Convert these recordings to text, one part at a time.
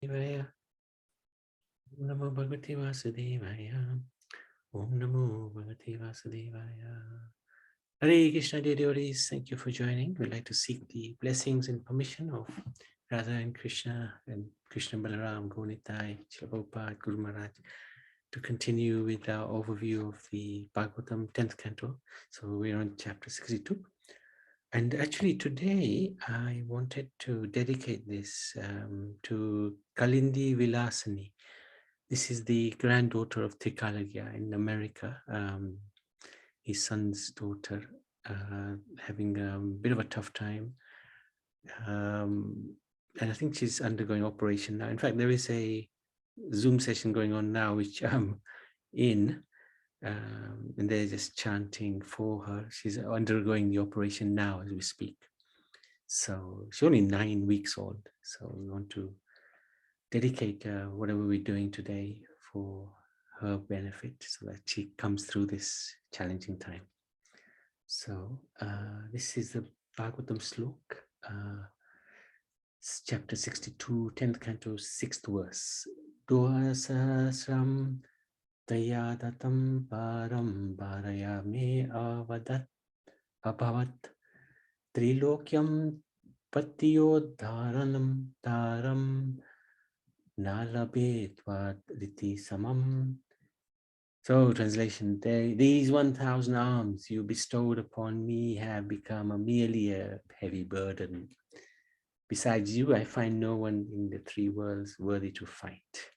Vasudevaya. Om Namo Bhagavate Vasudevaya. Om Namo Bhagavate Vasudevaya. Hare Krishna, dear devotees, thank you for joining. We'd like to seek the blessings and permission of Radha and Krishna Balaram, Gonitai, Chilabhopad, Guru Maharaj, to continue with our overview of the Bhagavatam 10th Canto. So we're on chapter 62. And actually today I wanted to dedicate this to Kalindi Vilasani. This is the granddaughter of Trikalagya in America. His son's daughter, having a bit of a tough time. And I think she's undergoing operation now. In fact, there is a Zoom session going on now, which I'm in. And they're just chanting for her. She's undergoing the operation now as we speak. So she's only 9 weeks old. So we want to dedicate whatever we're doing today for her benefit so that she comes through this challenging time. So this is the Bhagavatam Slok, chapter 62, 10th canto, 6th verse. Dohasasram Tayadatam param bharaya me avadat abhavat trilokyam patiyodharanam taram nalabetvad riti samam. So translation, these 1,000 arms you bestowed upon me have become merely a heavy burden. Besides you, I find no one in the three worlds worthy to fight.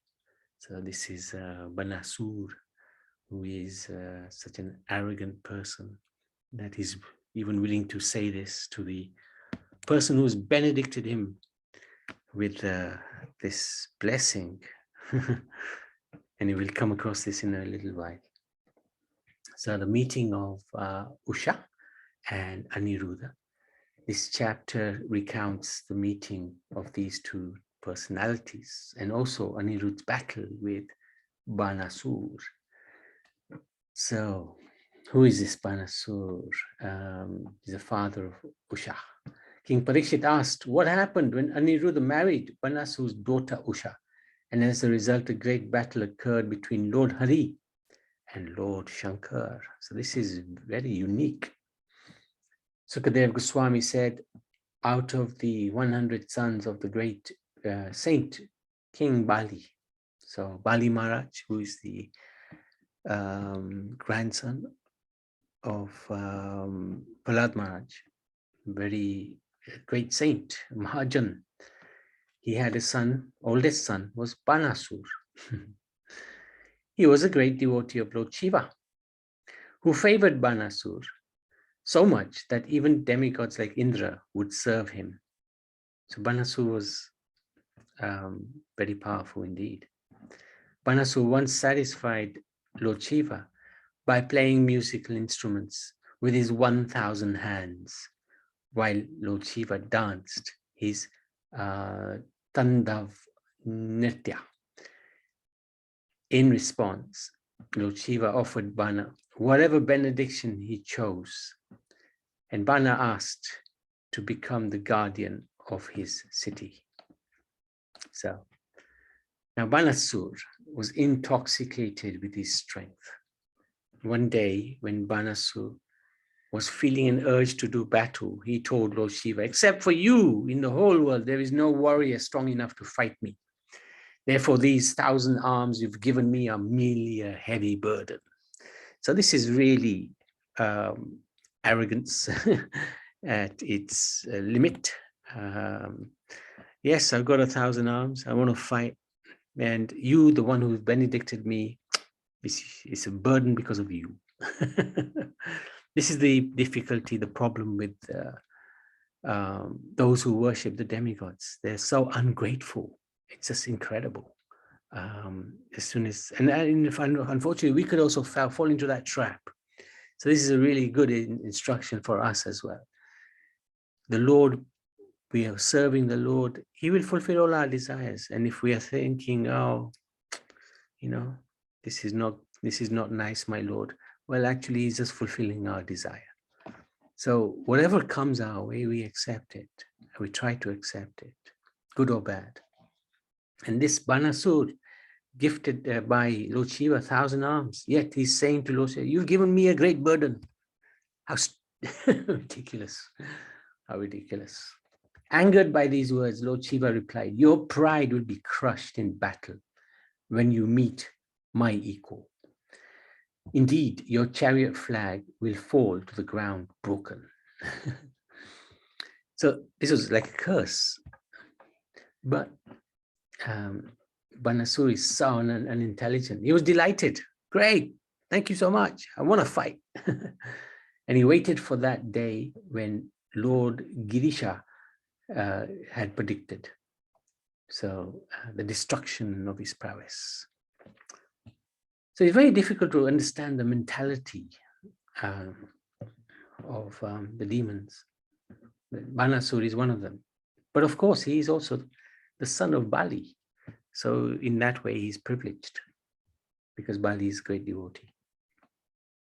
So this is Banasur, who is such an arrogant person that he's even willing to say this to the person who's benedicted him with this blessing. And you will come across this in a little while. So the meeting of Usha and Anirudh. This chapter recounts the meeting of these two personalities and also Anirudh's battle with Banasur. So, who is this Banasur? He's the father of Usha. King Parikshit asked, what happened when Anirudh married Banasur's daughter Usha? And as a result, a great battle occurred between Lord Hari and Lord Shankar. So this is very unique. Sukadev Goswami said, out of the 100 sons of the great saint, King Bali, so Bali Maharaj, who is the grandson of Prahlad Maharaj, very great saint, Mahajan. He had a son, oldest son was Banasur. He was a great devotee of Lord Shiva, who favored Banasur so much that even demigods like Indra would serve him. So Banasur was very powerful indeed. Banasur once satisfied Lord Shiva by playing musical instruments with his 1,000 hands, while Lord Shiva danced his Tandav Nritya. In response, Lord Shiva offered Bana whatever benediction he chose, and Bana asked to become the guardian of his city. So, now Banasur was intoxicated with his strength. One day, when Banasur was feeling an urge to do battle, he told Lord Shiva, except for you in the whole world, there is no warrior strong enough to fight me. Therefore, these 1,000 arms you've given me are merely a heavy burden. So this is really arrogance at its limit. Yes, I've got 1,000 arms. I want to fight. And you, the one who benedicted me, is a burden because of you. This is the difficulty, the problem with those who worship the demigods. They're so ungrateful. It's just incredible. As soon as, and unfortunately, we could also fall into that trap. So this is a really good instruction for us as well. The Lord, we are serving the Lord, He will fulfill all our desires. And if we are thinking, oh, you know, this is not nice, my Lord, well, actually, He's just fulfilling our desire. So whatever comes our way, we accept it. We try to accept it, good or bad. And this Banasur, gifted by Lord Shiva 1,000 arms, yet he's saying to Lord Shiva, you've given me a great burden. How ridiculous. How ridiculous. Angered by these words, Lord Shiva replied, your pride will be crushed in battle when you meet my equal. Indeed, your chariot flag will fall to the ground broken. So this was like a curse. But Banasur is sound and intelligent. He was delighted. Great. Thank you so much. I want to fight. And he waited for that day when Lord Girisha had predicted. So the destruction of his prowess. So it's very difficult to understand the mentality of the demons. Banasur is one of them. But of course, he is also the son of Bali. So in that way, he's privileged because Bali is a great devotee.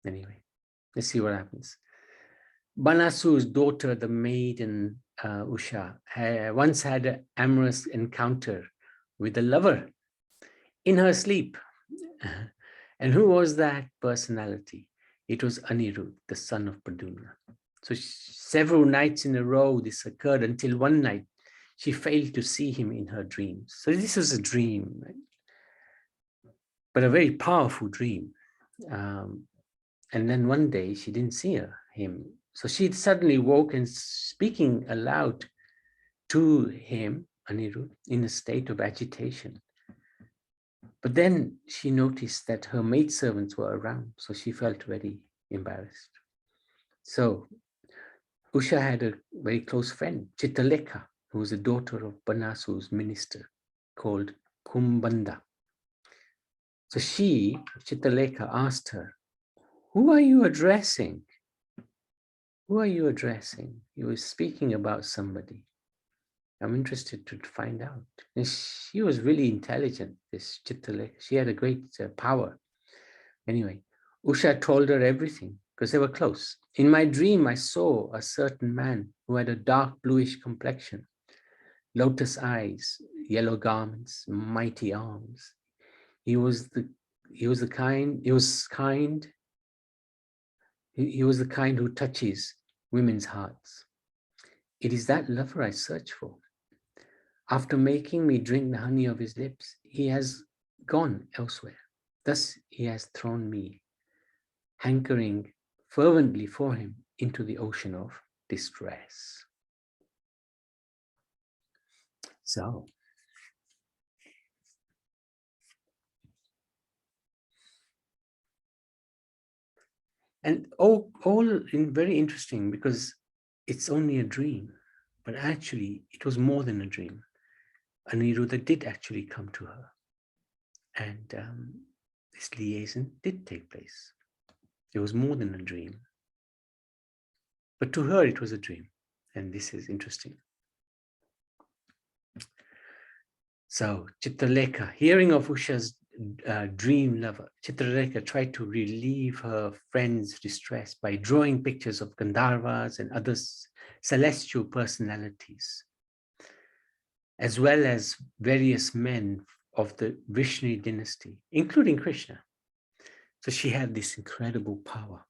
Anyway, let's see what happens. Banasur's daughter, the maiden Usha, once had an amorous encounter with a lover in her sleep. And who was that personality? It was Anirudh, the son of Paduna. So several nights in a row this occurred until one night she failed to see him in her dreams. So this was a dream, right? But a very powerful dream. And then one day she didn't see him. So she suddenly woke and speaking aloud to him, Anirudh, in a state of agitation. But then she noticed that her maidservants were around, so she felt very embarrassed. So Usha had a very close friend, Chitalekha, who was a daughter of Banasur's minister called Kumbanda. So she, Chitalekha, asked her, who are you addressing? Who are you addressing? You were speaking about somebody. I'm interested to find out. And she was really intelligent, this Chitalekha. She had a great power. Anyway, Usha told her everything because they were close. In my dream, I saw a certain man who had a dark bluish complexion, lotus eyes, yellow garments, mighty arms. He was the kind who touches women's hearts. It is that lover I search for. After making me drink the honey of his lips, he has gone elsewhere. Thus he has thrown me, hankering fervently for him, into the ocean of distress. So, and all very interesting because it's only a dream, but actually it was more than a dream. Aniruddha did actually come to her, and this liaison did take place. It was more than a dream, but to her it was a dream, and this is interesting. So Chitralekha, hearing of Usha's dream lover, Chitralekha tried to relieve her friend's distress by drawing pictures of Gandharvas and other celestial personalities, as well as various men of the Vishnu dynasty, including Krishna. So she had this incredible power.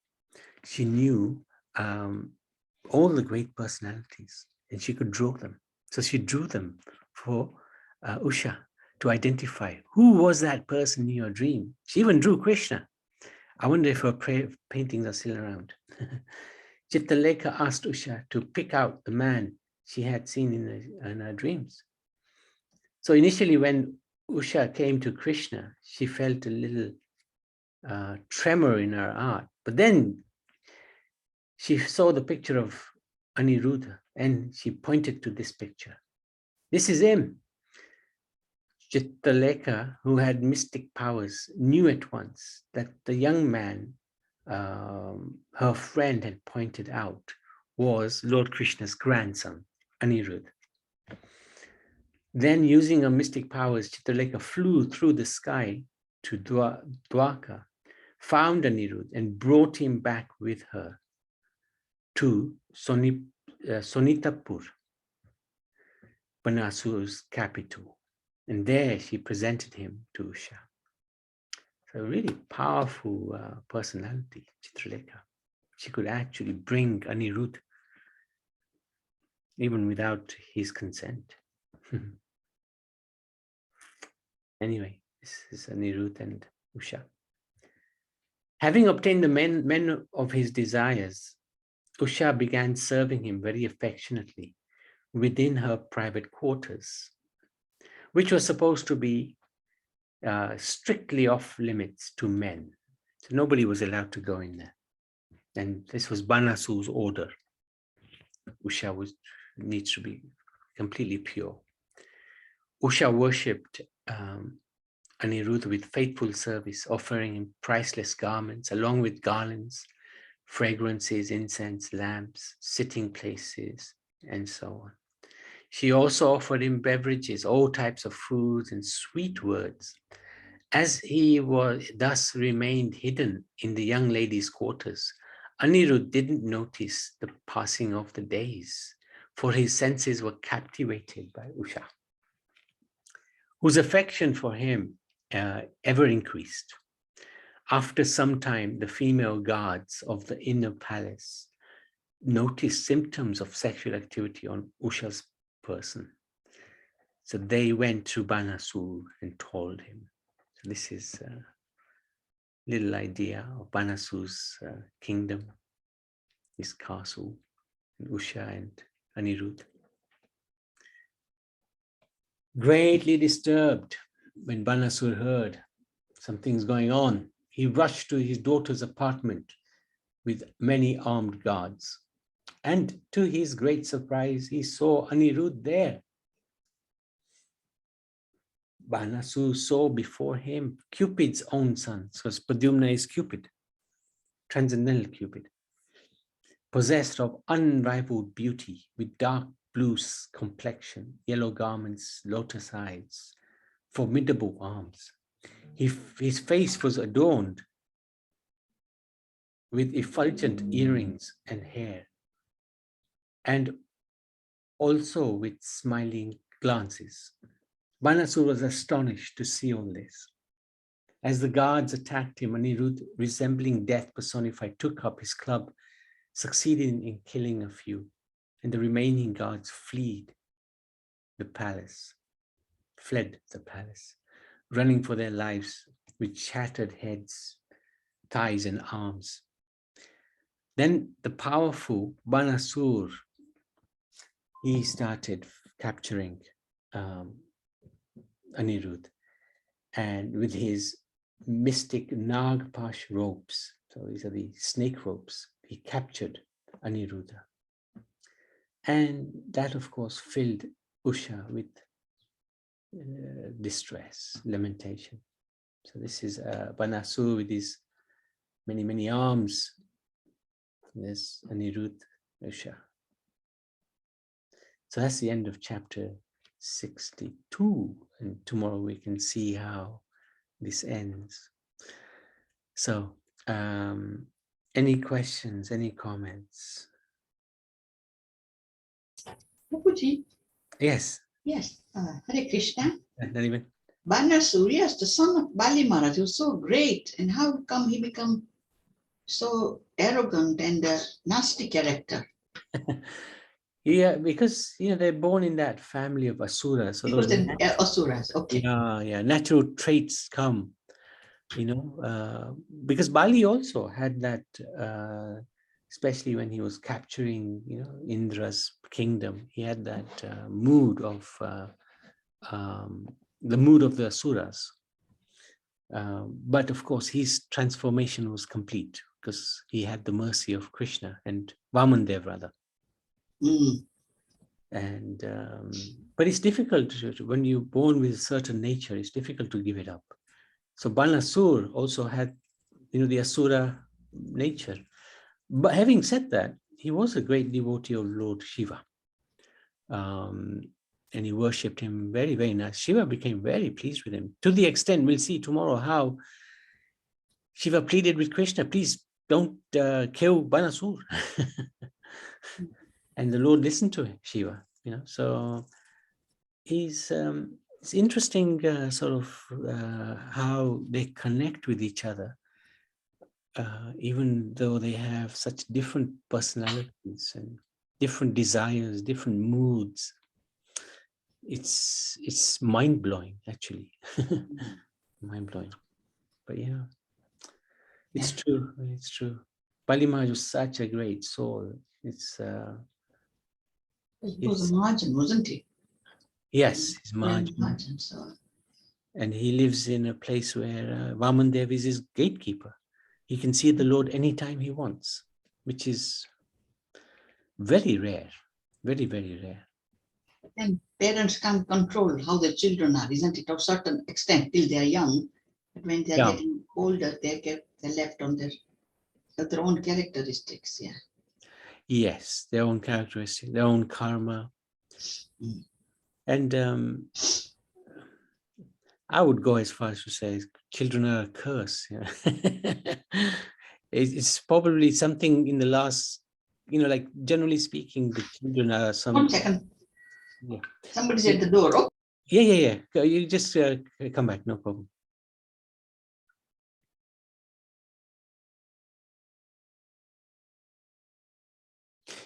She knew all the great personalities and she could draw them. So she drew them for Usha to identify who was that person in your dream. She even drew Krishna. I wonder if her paintings are still around. Chitalekha asked Usha to pick out the man she had seen in her dreams. So initially when Usha came to Krishna, she felt a little tremor in her heart. But then she saw the picture of Aniruddha and she pointed to this picture. This is him. Chitalekha, who had mystic powers, knew at once that the young man her friend had pointed out was Lord Krishna's grandson, Anirudh. Then, using her mystic powers, Chitalekha flew through the sky to Dwarka, found Anirudh, and brought him back with her to Sonitapur, Banasur's capital. And there she presented him to Usha. So a really powerful personality, Chitralekha. She could actually bring Anirudh even without his consent. Anyway, this is Anirudh and Usha. Having obtained the men of his desires, Usha began serving him very affectionately within her private quarters, which was supposed to be strictly off limits to men. So nobody was allowed to go in there. And this was Banasu's order. Usha needs to be completely pure. Usha worshipped Anirudh with faithful service, offering him priceless garments along with garlands, fragrances, incense, lamps, sitting places, and so on. She also offered him beverages, all types of foods, and sweet words. As he thus remained hidden in the young lady's quarters, Anirudh didn't notice the passing of the days, for his senses were captivated by Usha, whose affection for him ever increased. After some time, the female guards of the inner palace noticed symptoms of sexual activity on Usha's person. So they went to Banasur and told him. So this is a little idea of Banasur's kingdom, his castle, and Usha and Anirudh. Greatly disturbed when Banasur heard something's going on, he rushed to his daughter's apartment with many armed guards. And to his great surprise, he saw Anirudh there. Banasur saw before him Cupid's own son. So Pradyumna is Cupid, transcendental Cupid, possessed of unrivaled beauty with dark blue complexion, yellow garments, lotus eyes, formidable arms. His face was adorned with effulgent earrings and hair, and also with smiling glances. Banasur was astonished to see all this. As the guards attacked him, Anirudh, resembling death personified, took up his club, succeeding in killing a few, and the remaining guards fled the palace, running for their lives with shattered heads, thighs, and arms. Then the powerful Banasur, he started capturing Anirudh, and with his mystic Nagpash ropes, so these are the snake ropes, he captured Aniruddha. And that, of course, filled Usha with distress, lamentation. So this is Banasur with his many, many arms. There's Anirudh, Usha. So that's the end of chapter 62. And tomorrow we can see how this ends. So, any questions, any comments? Prabhuji. Yes. Yes. Hare Krishna. Not even. Banasur, yes, the son of Bali Maharaj, was so great. And how come he become so arrogant and a nasty character? Yeah, because they're born in that family of Asuras. So because those Asuras, okay. Yeah, natural traits come, because Bali also had that, especially when he was capturing, Indra's kingdom. He had that mood of the mood of the Asuras. But of course, his transformation was complete because he had the mercy of Krishna and Vamandev rather. And but it's difficult when you're born with a certain nature. It's difficult to give it up. So Banasur also had, the Asura nature. But having said that, he was a great devotee of Lord Shiva, and he worshipped him very, very nice. Shiva became very pleased with him, to the extent we'll see tomorrow how Shiva pleaded with Krishna, please don't kill Banasur. And the Lord listened to Shiva, so he's it's interesting sort of how they connect with each other, even though they have such different personalities and different desires, different moods. It's mind-blowing, actually. Mind-blowing. But yeah, it's true. It's true. Bali Maharaj was such a great soul. It was a Mahajan, wasn't he? Yes, he's Mahajan. Mahajan, so. And he lives in a place where Vaman Dev is his gatekeeper. He can see the Lord anytime he wants, which is very rare, very, very rare. And parents can't control how their children are, isn't it? To a certain extent, till they are young. But when they are getting older, they're left on their own characteristics. Yeah. Yes, their own characteristics, their own karma. And I would go as far as to say children are a curse. Yeah. It's probably something in the last, like generally speaking, the children are some. 1 second. Yeah. Somebody's at the door. Oh. Yeah. You just come back, no problem.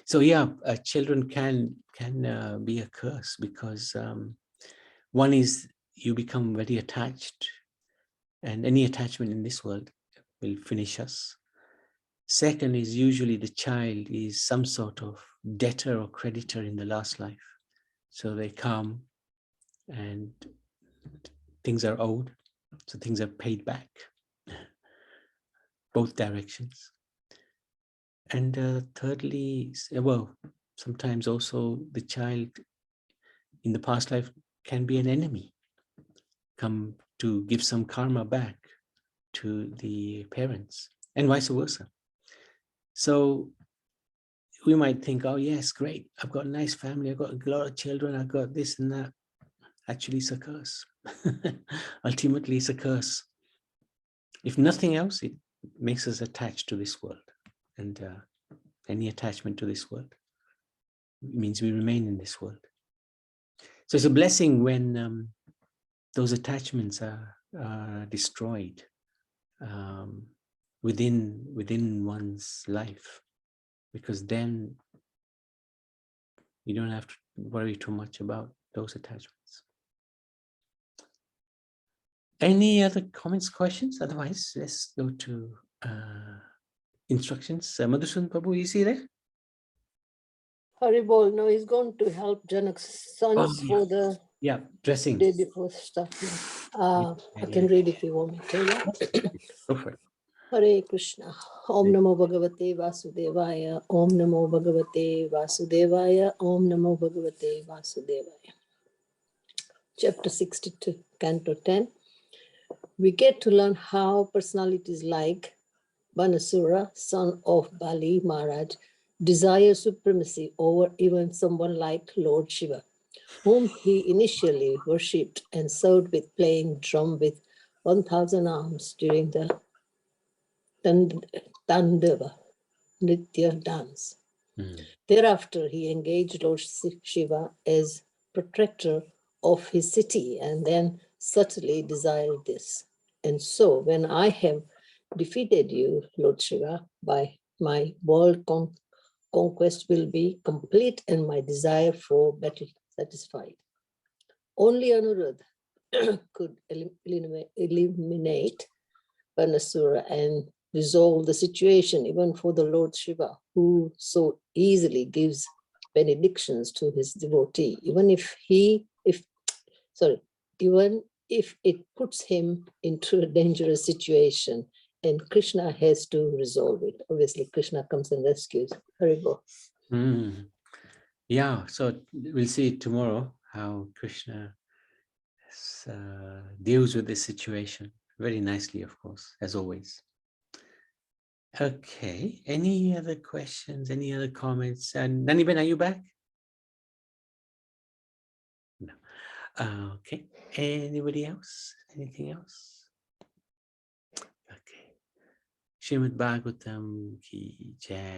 So yeah, children can be a curse because one is you become very attached, and any attachment in this world will finish us. Second is usually the child is some sort of debtor or creditor in the last life. So they come and things are owed, so things are paid back, both directions. And thirdly, well, sometimes also the child in the past life can be an enemy, come to give some karma back to the parents, and vice versa. So we might think, oh yes, great, I've got a nice family, I've got a lot of children, I've got this and that. Actually, it's a curse. Ultimately, it's a curse. If nothing else, it makes us attached to this world. And any attachment to this world means we remain in this world. So it's a blessing when those attachments are destroyed within one's life, because then you don't have to worry too much about those attachments. Any other comments, questions? Otherwise, let's go to instructions. Madhusudan Prabhu, is he there? Haribol, no, he's going to help Janak's sons for the dressing day before starting. I can read if you want me to. Yeah? Go for it. Hare Krishna. Om Namo Bhagavate Vasudevaya. Om Namo Bhagavate Vasudevaya. Om Namo Bhagavate Vasudevaya. Chapter 62, Canto 10. We get to learn how personalities like Banasura, son of Bali Maharaj, desire supremacy over even someone like Lord Shiva, whom he initially worshipped and served with playing drum with 1,000 arms during the Tandava Nritya dance. Thereafter, he engaged Lord Shiva as protector of his city and then subtly desired this. And so, when I have defeated you, Lord Shiva, by my world conquest will be complete and my desire for battle satisfied. Only Anirudh could eliminate Banasura and resolve the situation even for the Lord Shiva, who so easily gives benedictions to his devotee, even if it puts him into a dangerous situation and Krishna has to resolve it. Obviously, Krishna comes and rescues. Haribo. Yeah, so we'll see tomorrow how Krishna deals with this situation very nicely, of course, as always. Okay, any other questions, any other comments? And Naniben, are you back? No. Okay, anybody else? Anything else? Okay. Srimad Bhagavatam ki jai.